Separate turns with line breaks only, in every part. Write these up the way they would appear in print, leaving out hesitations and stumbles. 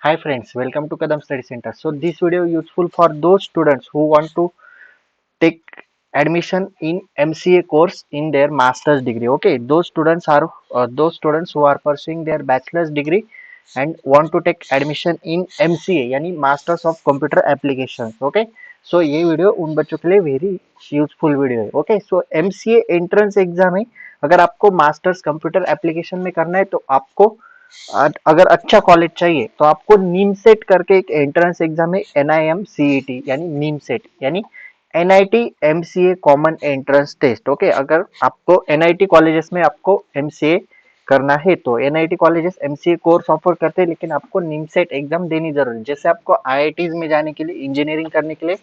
Hi friends, welcome to Kadam Study Center. So this video is useful for those students who want to take admission in MCA course in their master's degree. Okay, those students who are pursuing their bachelor's degree and want to take admission in MCA यानी Masters of Computer Applications. Okay, so ये video उन बच्चों के लिए very useful video है. Okay, सो MCA entrance exam है. अगर आपको मास्टर्स कंप्यूटर एप्लीकेशन में करना है तो आपको अगर अच्छा कॉलेज चाहिए तो आपको नीम सेट करके एक एंट्रेंस एग्जाम है NIMCET यानी नीम सेट यानी NIT MCA common entrance test. Okay, अगर आपको NIT कॉलेजेस में आपको MCA करना है तो NIT colleges MCA course offer करते हैं, लेकिन आपको नीम सेट एग्जाम देनी जरूरी है. जैसे आपको IITs में जाने के लिए, इंजीनियरिंग करने के लिए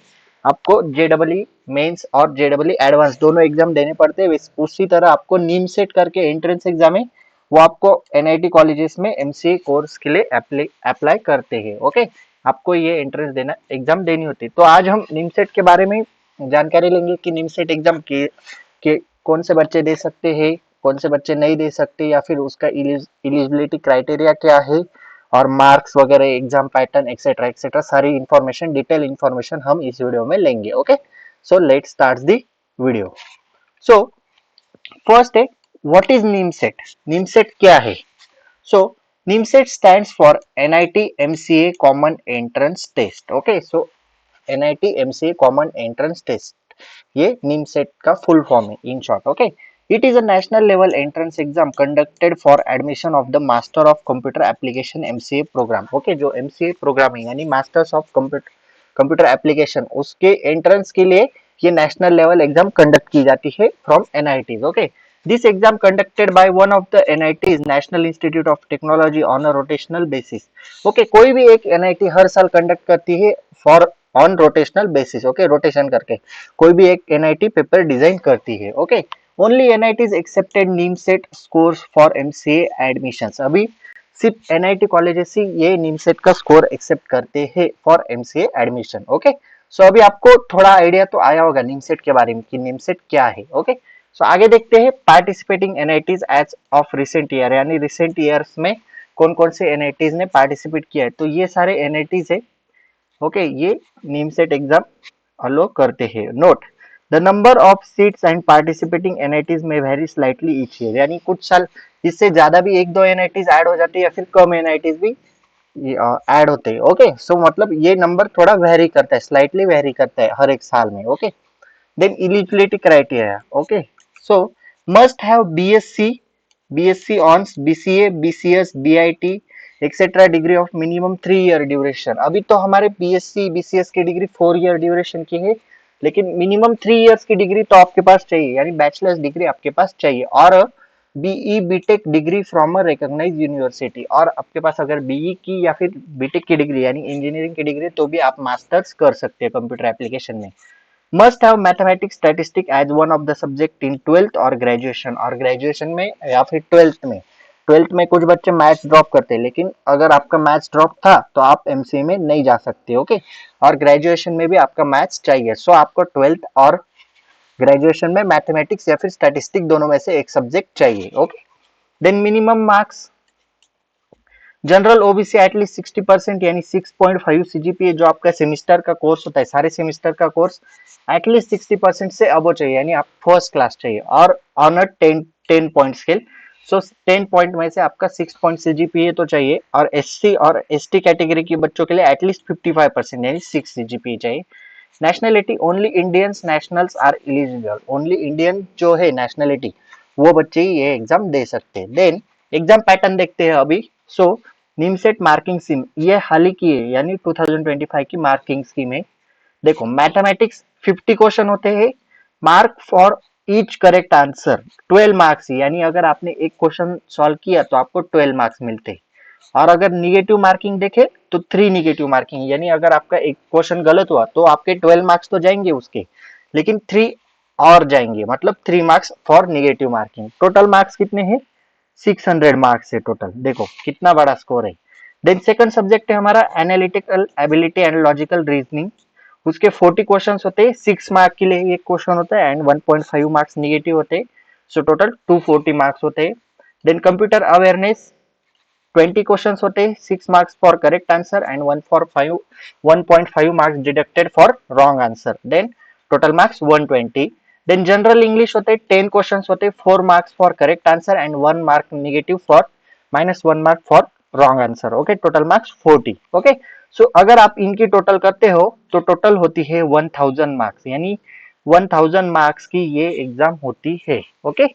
आपको JEE मेंस और JEE एडवांस दोनों एग्जाम देने पड़ते हैं, उसी तरह आपको नीम सेट करके एंट्रेंस एग्जाम है वो आपको NIT कॉलेजेस में MCA कोर्स के लिए अप्लाई करते हैं. ओके, आपको ये एंट्रेंस देना एग्जाम देनी होती है. तो आज हम निमसेट के बारे में जानकारी लेंगे कि निमसेट एग्जाम के कौन से बच्चे दे सकते हैं, कौन से बच्चे नहीं दे सकते, या फिर उसका एलिजिबिलिटी क्राइटेरिया क्या है, और मार्क्स वगैरह, एग्जाम पैटर्न एक्सेट्रा एक्सेट्रा सारी इंफॉर्मेशन, डिटेल इंफॉर्मेशन हम इस वीडियो में लेंगे. Okay, so let's start the video. So first है, व्हाट इज निमसेट. निमसेट क्या है? So NIMSET stands for NIT MCA Common Entrance Test. Okay, so NIT MCA Common Entrance Test. ये NIMSET का full form है in short. Okay, it is a national level entrance exam conducted for admission of the Master of Computer Application MCA program. Okay, जो MCA program है यानी Masters of Computer Application, उसके entrance के लिए ये national level exam conduct की जाती है from NITs. Okay, this exam conducted by one of the NITs National Institute of Technology on a rotational basis. Okay, कोई भी एक NIT हर साल conduct करती है for on rotational basis. Okay, rotation करके कोई भी एक NIT पेपर डिजाइन करती है. Okay, only NITs accepted NIMSET scores for MCA admissions. अभी सिर्फ NIT कॉलेजेस ही ये NIMSET का स्कोर एक्सेप्ट करते हैं फॉर MCA एडमिशन. ओके, सो अभी आपको थोड़ा आइडिया तो आया होगा NIMSET के बारे में कि NIMSEट क्या है. ओके, सो आगे देखते हैं participating NITs as of recent year, यानी रिसेंट ईयर्स में कौन कौन से NITs ने पार्टिसिपेट किया है. तो ये सारे NITs है. ओके, ये NIMSET एग्जाम अलो करते हैं. Note, the number of seats and participating NITs में वेरी स्लाइटली ईच ईयर, यानी कुछ साल इससे ज्यादा भी एक दो NITs ऐड हो जाते हैं या फिर कम NITs भी ऐड होते हैं. ओके, सो मतलब ये नंबर थोड़ा वेरी करता है, स्लाइटली वेरी करता है हर एक साल में. Okay, then eligibility criteria. Okay, so must have BSc honours, BCA, BCS, BIT etcetera degree of minimum 3 year duration. अभी तो हमारे BSc BCS की डिग्री 4 ईयर ड्यूरेशन की है, लेकिन मिनिमम 3 ईयर्स की डिग्री तो आपके पास चाहिए, यानी बैचलर्स डिग्री आपके पास चाहिए, और BE BTech degree from a recognised university. और आपके पास अगर BE की या फिर BTech की डिग्री यानी इंजीनियरिंग की डिग्री तो भी आप मास्टर्स कर सकते हैं कंप्यूटर एप्लीकेशन में. Must have mathematics statistic as one of the subject in twelfth और ग्रेजुएशन. और ग्रेजुएशन में या फिर ट्वेल्थ में कुछ बच्चे मैथ्स ड्रॉप करते हैं, लेकिन अगर आपका मैथ्स ड्रॉप था तो आप MCA में नहीं जा सकते. ओके, और ग्रेजुएशन में भी आपका मैथ्स चाहिए. सो आपको ट्वेल्थ और ग्रेजुएशन में मैथमेटिक्स या फिर स्टैटिस्टिक दोनों में से एक सब्जेक्ट चाहिए. Okay, then minimum marks, general OBC at least 60% यानी 6.5 CGPA जो आपका सेमिस्टर का कोर्स होता है, सारे सेमिस्टर का कोर्स एटलीस्ट 60% से अबो चाहिए, यानी आप फर्स्ट क्लास चाहिए, और on a 10 point scale. So 10 point में से आपका 6 पॉइंट CGPA तो चाहिए, और SC और ST कैटेगरी के बच्चों के लिए एटलीस्ट 55% यानी 6 CGPA चाहिए. Nationality, only Indians nationals are eligible. Only Indian जो है नेशनलिटी वो बच्चे ही ये एग्जाम दे सकते हैं. देन एग्जाम पैटर्न देखते हैं अभी. सो निमसेट मार्किंग स्कीम ये हाल ही की है, यानी 2025 की मार्किंग स्कीम है. देखो, मैथमेटिक्स 50 क्वेश्चन होते हैं, mark for each correct answer 12 marks, यानी अगर आपने एक क्वेश्चन सॉल्व किया तो आपको 12 मार्क्स मिलते हैं. और अगर निगेटिव मार्किंग देखे तो 3 निगेटिव मार्किंग, यानी अगर आपका एक क्वेश्चन गलत हुआ तो आपके 12 मार्क्स तो जाएंगे उसके, लेकिन 3 और जाएंगे, मतलब 3 marks for negative marking. Total marks कितने हैं? 600 मार्क्स है टोटल. देखो कितना बड़ा स्कोर है. देन सेकंड सब्जेक्ट है हमारा analytical ability and logical reasoning. उसके 40 क्वेश्चंस होते हैं, 6 मार्क के लिए एक क्वेश्चन होता है एंड 1.5 मार्क्स निगेटिव होते हैं. सो टोटल 240 मार्क्स होते हैं. देन कंप्यूटर अवेयरनेस 20 क्वेश्चन होते हैं, 6 marks for correct answer and 1.5 marks deducted for wrong answer, then total marks 120। Then general English होते हैं, 10 क्वेश्चन होते हैं, 4 marks for correct answer and 1 mark negative for -1 mark for wrong answer, okay, total marks 40। Okay, so अगर आप इनकी total करते हो तो टोटल होती है 1000 मार्क्स, यानी 1000 मार्क्स की ये एग्जाम होती है। ओके,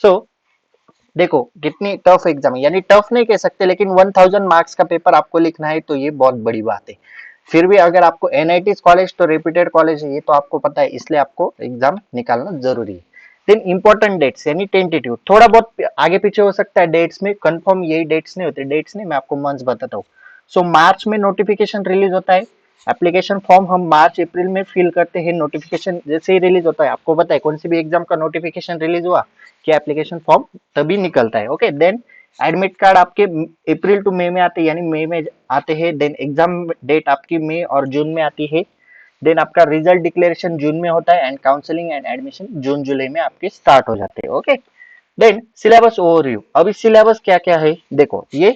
सो देखो कितनी टफ एग्जाम है, यानी टफ नहीं कह सकते, लेकिन 1000 मार्क्स का पेपर आपको लिखना है तो ये बहुत बड़ी बात है। फिर भी अगर आपको एनआईटी कॉलेज तो रेप्यूटेड कॉलेज है, ये तो आपको पता है, इसलिए आपको एग्जाम निकालना जरूरी है। देन इंपॉर्टेंट डेट्स यानी टेंटेटिव, थोड़ा बहुत आगे पीछे हो सकता है डेट्स में, कंफर्म यही डेट्स नहीं होते, डेट्स नहीं मैं आपको मंथ्स बताता हूँ। सो मार्च में नोटिफिकेशन रिलीज होता है, एप्लीकेशन फॉर्म हम मार्च अप्रैल में फिल करते हैं, नोटिफिकेशन जैसे ही रिलीज होता है, आपको पता है कौन सी भी एग्जाम का नोटिफिकेशन रिलीज हुआ कि एप्लीकेशन फॉर्म तभी निकलता है। ओके, देन एडमिट कार्ड आपके अप्रैल टू मई में आते हैं, यानी मई में आते हैं। देन एग्जाम डेट आपकी मई और जून में आती है। देन आपका रिजल्ट डिक्लेरेशन जून में होता है and counselling and admission June जुलाई में आपके स्टार्ट हो जाते हैं। Okay, then syllabus overview. अभी सिलेबस क्या क्या है देखो, ये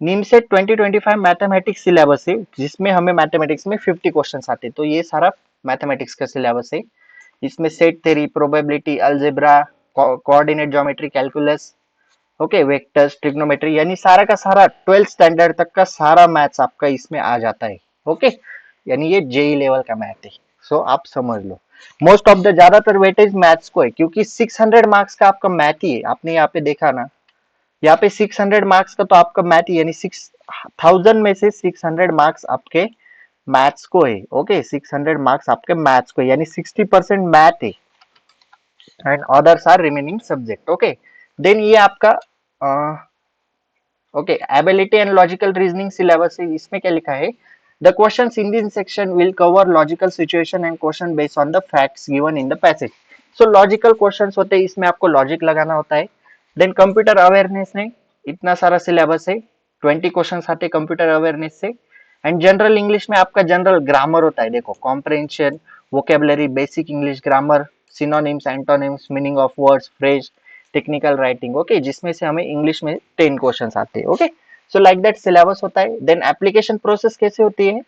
निमसेट 2025 मैथमेटिक्स सिलेबस है, जिसमें हमें मैथमेटिक्स में 50 क्वेश्चंस आते हैं, तो ये सारा मैथमेटिक्स का सिलेबस है। इसमें set theory, probability, algebra, coordinate geometry, calculus, okay, vectors, trigonometry, यानी सारा का सारा 12th स्टैंडर्ड तक का सारा मैथ्स आपका इसमें आ जाता है। ओके, यानी ये जेई लेवल का मैथ है। सो आप समझ लो, मोस्ट ऑफ द ज्यादातर वेटेज मैथ्स को है, क्योंकि 600 मार्क्स का आपका मैथ ही है। आपने यहाँ पे देखा ना, यहाँ पे 600 मार्क्स का तो आपका मैथ ही, यानी 6000 में से 600 मार्क्स आपके मैथ्स को है। ओके, 600 मार्क्स आपके मैथ्स को है, यानी 60% मैथ है and others are remaining subject. Okay, then ये आपका okay ability and logical reasoning syllabus है। इसमें क्या लिखा है, the questions in this section will cover logical situation and question based on the facts given in the passage. So logical questions होते हैं, इसमें आपको लॉजिक लगाना होता है। देन कंप्यूटर अवेयरनेस में इतना सारा सिलेबस है, 20 क्वेश्चन आते हैं कंप्यूटर अवेयरनेस से। एंड जनरल इंग्लिश में आपका जनरल ग्रामर होता है, देखो comprehension, vocabulary, basic English grammar, synonyms, antonyms, meaning of words, phrase, technical writing, okay, जिसमें से हमें इंग्लिश में 10 क्वेश्चंस आते हैं। Okay, so like that syllabus होता है। देन एप्लीकेशन प्रोसेस कैसे होती है,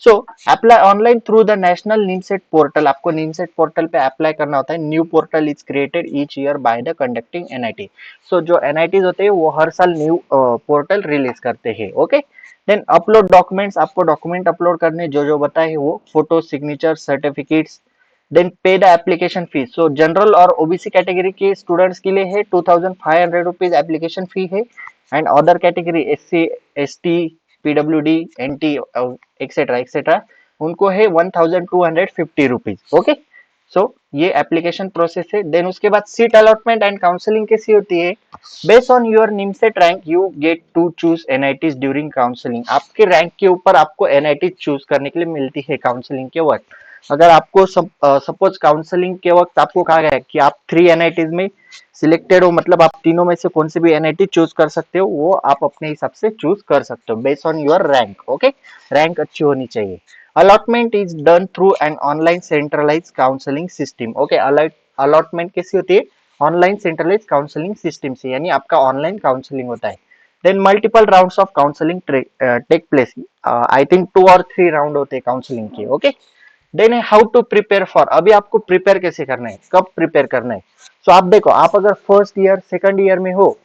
so apply online through the national NIMCET portal, आपको निमसेट पोर्टल पे अप्लाई करना होता है। New portal is created each year by the conducting NIT. So जो एनआईटीज होते हैं वो हर साल न्यू पोर्टल रिलीज करते हैं। ओके, देन अपलोड डॉक्यूमेंट्स, आपको डॉक्यूमेंट अपलोड करने जो जो बताए वो photo, signature, certificates. Then pay the application fees, so general और ओबीसी कैटेगरी के स्टूडेंट्स के लिए है 2500 रुपीज एप्लीकेशन फी है, and other category SC, ST, PWD, NT etcetera etcetera, उनको है 1250 रुपीज। ओके, सो ये एप्लीकेशन प्रोसेस है। देन उसके बाद सीट अलॉटमेंट एंड काउंसलिंग कैसी होती है, based on your NIMCET rank you get to choose NITs during counselling. आपके रैंक के ऊपर आपको एनआईटी चूज करने के लिए मिलती है काउंसलिंग के वक्त। अगर आपको सपोज काउंसलिंग के वक्त आपको कहा गया है कि आप 3 एनआईटीज में सिलेक्टेड हो, मतलब आप तीनों में से कौन से भी एनआईटी चूज कर सकते हो, वो आप अपने हिसाब से चूज कर सकते हो based on your rank. Okay, rank अच्छी होनी चाहिए। Allotment is done through an online centralise counselling system. Okay, allotment कैसी होती है, ऑनलाइन सेंट्रलाइज काउंसलिंग सिस्टम से, यानी आपका ऑनलाइन काउंसलिंग होता है। Then multiple rounds of counselling take place, I think 2 और 3 राउंड होते हैं काउंसलिंग के। Okay, then how to prepare for, अभी आपको प्रिपेयर कैसे करना है, कब प्रिपेयर करना है। सो आप देखो, आप अगर फर्स्ट ईयर सेकंड ईयर में हो,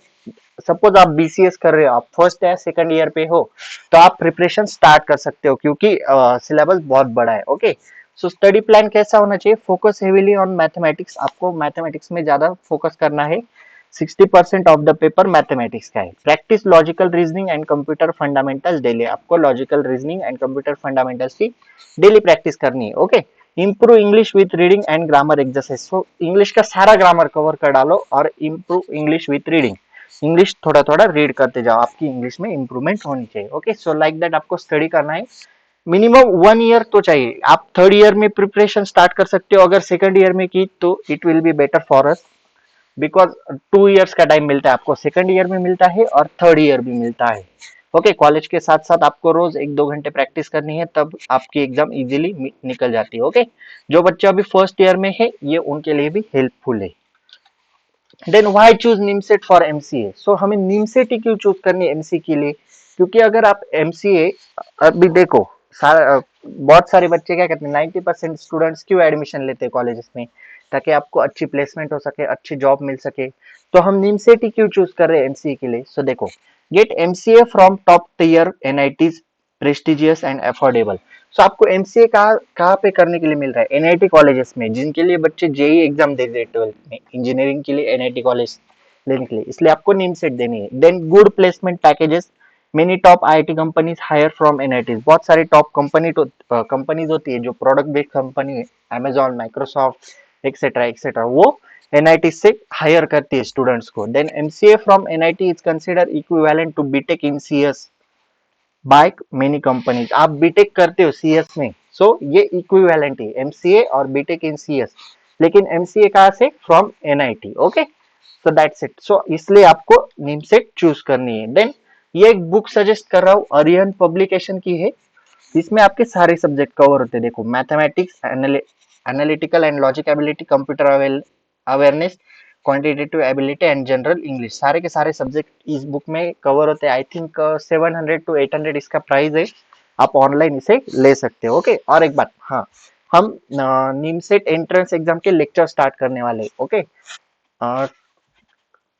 सपोज आप बीसीएस कर रहे हो, आप फर्स्ट या सेकंड ईयर पे हो, तो आप प्रिपरेशन स्टार्ट कर सकते हो, क्योंकि सिलेबस बहुत बड़ा है। ओके, सो स्टडी प्लान कैसा होना चाहिए, फोकस हेवीली ऑन मैथमेटिक्स, आपको मैथमेटिक्स में ज्यादा फोकस करना है। 60% ऑफ द पेपर मैथमेटिक्स का है। Practice logical reasoning and computer fundamentals daily, आपको logical reasoning and computer fundamentals की डेली प्रैक्टिस करनी है। Okay, improve English with reading and grammar exercise, so English का सारा ग्रामर कवर कर डालो और improve English with reading, English थोड़ा थोड़ा रीड करते जाओ, आपकी इंग्लिश में इंप्रूवमेंट होनी चाहिए। ओके, सो लाइक दैट आपको स्टडी करना है। मिनिमम 1 ईयर तो चाहिए, आप थर्ड ईयर में प्रिपरेशन स्टार्ट कर सकते हो, अगर सेकंड ईयर में की तो it will be better for us, because 2 years का टाइम मिलता है आपको, सेकंड ईयर में मिलता है और थर्ड ईयर भी मिलता है। ओके, कॉलेज के साथ साथ आपको रोज 1-2 घंटे प्रैक्टिस करनी है, तब आपकी एग्जाम इजीली निकल जाती है। ओके, जो बच्चे अभी फर्स्ट ईयर में है ये उनके लिए भी हेल्पफुल है। Then why choose NIMCET for MCA? So हमें निमसेट ही क्यों चूज करनी है एमसीए के लिए? क्योंकि अगर आप एमसीए, अभी देखो, बहुत सारे बच्चे क्या कहते हैं, 90% स्टूडेंट्स क्यों एडमिशन लेते हैं कॉलेजेस में? ताकि आपको अच्छी प्लेसमेंट हो सके, अच्छी जॉब मिल सके। तो हम निमसेट ही क्यों चूज कर रहे हैं एमसीए के लिए? सो देखो, get MCA from top tier NITs, prestigious and affordable. So आपको एमसीए कहाँ कहाँ पे करने के लिए मिल रहा है? एनआईटी कॉलेजेस में, जिनके लिए बच्चे जेई एग्जाम दे रहे हैं 12th में, इंजीनियरिंग के लिए एनआईटी कॉलेज लेने के लिए, इसलिए आपको नीम सेट देनी है। Then good placement packages, many top IIT companies hire from NITs. बहुत सारी टॉप कंपनीज होती है जो प्रोडक्ट बेस्ड कंपनी है, अमेजॉन, माइक्रोसॉफ्ट एक्सेट्रा एक्सेट्रा, वो एनआईटी से हायर करती है स्टूडेंट्स को। Then MCA from NIT is consider equivalent to BTech in CS by many companies. आप बीटेक करते हो सीएस में, सो ये इक्विवेलेंट है एमसीए और बीटेक इन सीएस। लेकिन एमसीए कहाँ से? From NIT. Okay, so that's it. So इसलिए आपको निमसेट चूज करनी है। देन ये एक बुक सजेस्ट कर रहा हूँ, अरिहंत पब्लिकेशन की है। इसमें आपके सारे सब्जेक्ट कवर होते हैं। देखो, mathematics, analytical and logic ability, computer awareness, quantitative ability and general English, सारे के सारे सब्जेक्ट इस बुक में कवर होते हैं। आई थिंक 700 to 800 इसका प्राइस है। आप ऑनलाइन इसे ले सकते हो। ओके, और एक बात, हाँ, हम निमसेट एंट्रेंस एग्जाम के लेक्चर स्टार्ट करने वाले। ओके,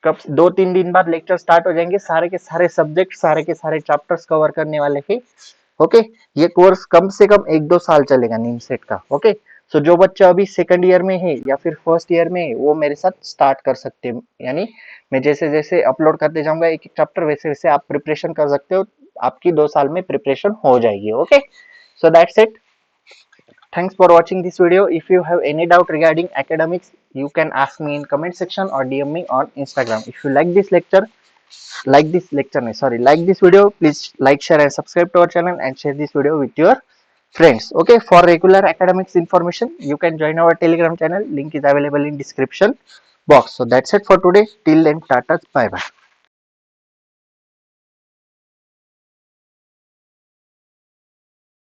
कब 2-3 दिन बाद लेक्चर स्टार्ट हो जाएंगे, सारे के सारे सब्जेक्ट, सारे के सारे चैप्टर्स कवर करने वाले हैं। ओके, ये कोर्स कम से कम 1-2 साल चलेगा नीम सेट का। ओके, सो जो बच्चा अभी सेकंड ईयर में है या फिर फर्स्ट ईयर में है, वो मेरे साथ स्टार्ट कर सकते हैं। यानी मैं जैसे जैसे अपलोड करते जाऊंगा एक एक चैप्टर, वैसे वैसे आप प्रिपरेशन कर सकते हो। आपकी 2 साल में प्रिपरेशन हो जाएगी। Okay, so that's it. Thanks for watching this video. If you have any doubt regarding academics, you can ask me in comment section or DM me on Instagram. If you like this video, please like, share and subscribe to our channel and share this video with your friends. Okay, for regular academics information, you can join our Telegram channel. Link is available in description box. So that's it for today. Till then, tata, bye bye.